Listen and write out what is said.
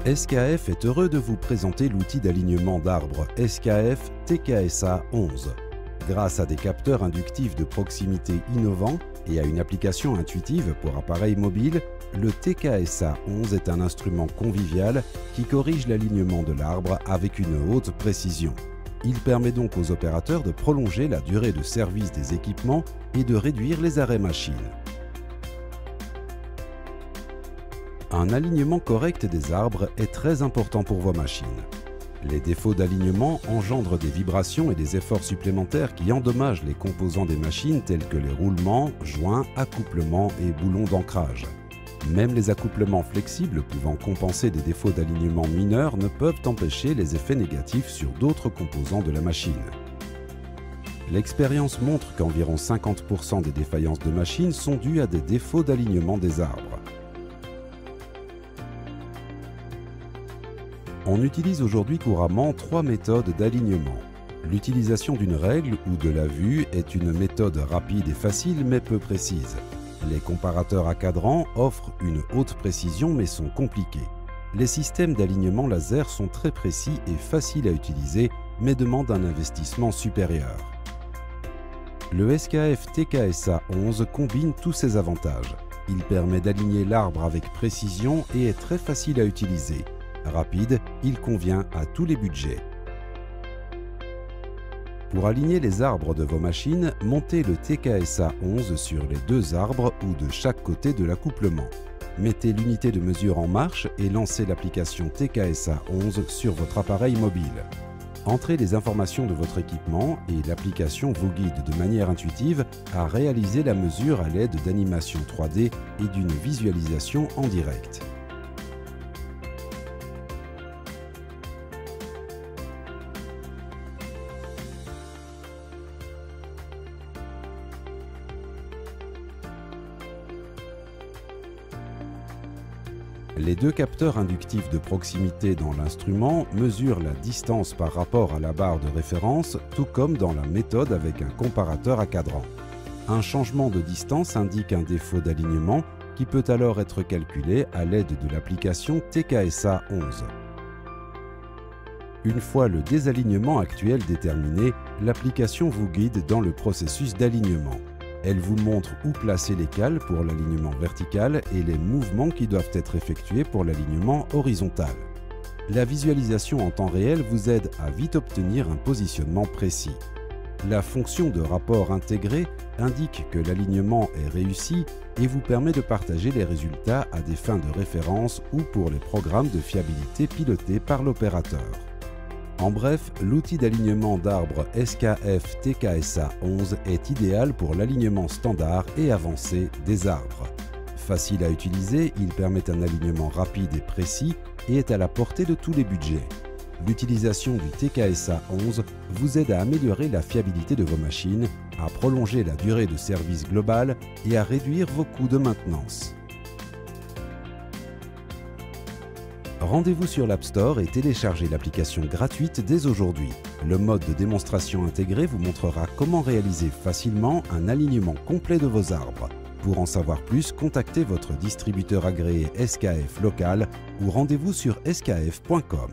SKF est heureux de vous présenter l'outil d'alignement d'arbres SKF TKSA 11. Grâce à des capteurs inductifs de proximité innovants et à une application intuitive pour appareils mobiles, le TKSA 11 est un instrument convivial qui corrige l'alignement de l'arbre avec une haute précision. Il permet donc aux opérateurs de prolonger la durée de service des équipements et de réduire les arrêts machines. Un alignement correct des arbres est très important pour vos machines. Les défauts d'alignement engendrent des vibrations et des efforts supplémentaires qui endommagent les composants des machines tels que les roulements, joints, accouplements et boulons d'ancrage. Même les accouplements flexibles pouvant compenser des défauts d'alignement mineurs ne peuvent empêcher les effets négatifs sur d'autres composants de la machine. L'expérience montre qu'environ 50% des défaillances de machines sont dues à des défauts d'alignement des arbres. On utilise aujourd'hui couramment 3 méthodes d'alignement. L'utilisation d'une règle ou de la vue est une méthode rapide et facile mais peu précise. Les comparateurs à cadran offrent une haute précision mais sont compliqués. Les systèmes d'alignement laser sont très précis et faciles à utiliser mais demandent un investissement supérieur. Le SKF TKSA 11 combine tous ces avantages. Il permet d'aligner l'arbre avec précision et est très facile à utiliser. Rapide, il convient à tous les budgets. Pour aligner les arbres de vos machines, montez le TKSA 11 sur les 2 arbres ou de chaque côté de l'accouplement. Mettez l'unité de mesure en marche et lancez l'application TKSA 11 sur votre appareil mobile. Entrez les informations de votre équipement et l'application vous guide de manière intuitive à réaliser la mesure à l'aide d'animations 3D et d'une visualisation en direct. Les 2 capteurs inductifs de proximité dans l'instrument mesurent la distance par rapport à la barre de référence, tout comme dans la méthode avec un comparateur à cadran. Un changement de distance indique un défaut d'alignement qui peut alors être calculé à l'aide de l'application TKSA 11. Une fois le désalignement actuel déterminé, l'application vous guide dans le processus d'alignement. Elle vous montre où placer les cales pour l'alignement vertical et les mouvements qui doivent être effectués pour l'alignement horizontal. La visualisation en temps réel vous aide à vite obtenir un positionnement précis. La fonction de rapport intégré indique que l'alignement est réussi et vous permet de partager les résultats à des fins de référence ou pour les programmes de fiabilité pilotés par l'opérateur. En bref, l'outil d'alignement d'arbres SKF TKSA 11 est idéal pour l'alignement standard et avancé des arbres. Facile à utiliser, il permet un alignement rapide et précis et est à la portée de tous les budgets. L'utilisation du TKSA 11 vous aide à améliorer la fiabilité de vos machines, à prolonger la durée de service globale et à réduire vos coûts de maintenance. Rendez-vous sur l'App Store et téléchargez l'application gratuite dès aujourd'hui. Le mode de démonstration intégré vous montrera comment réaliser facilement un alignement complet de vos arbres. Pour en savoir plus, contactez votre distributeur agréé SKF local ou rendez-vous sur skf.com.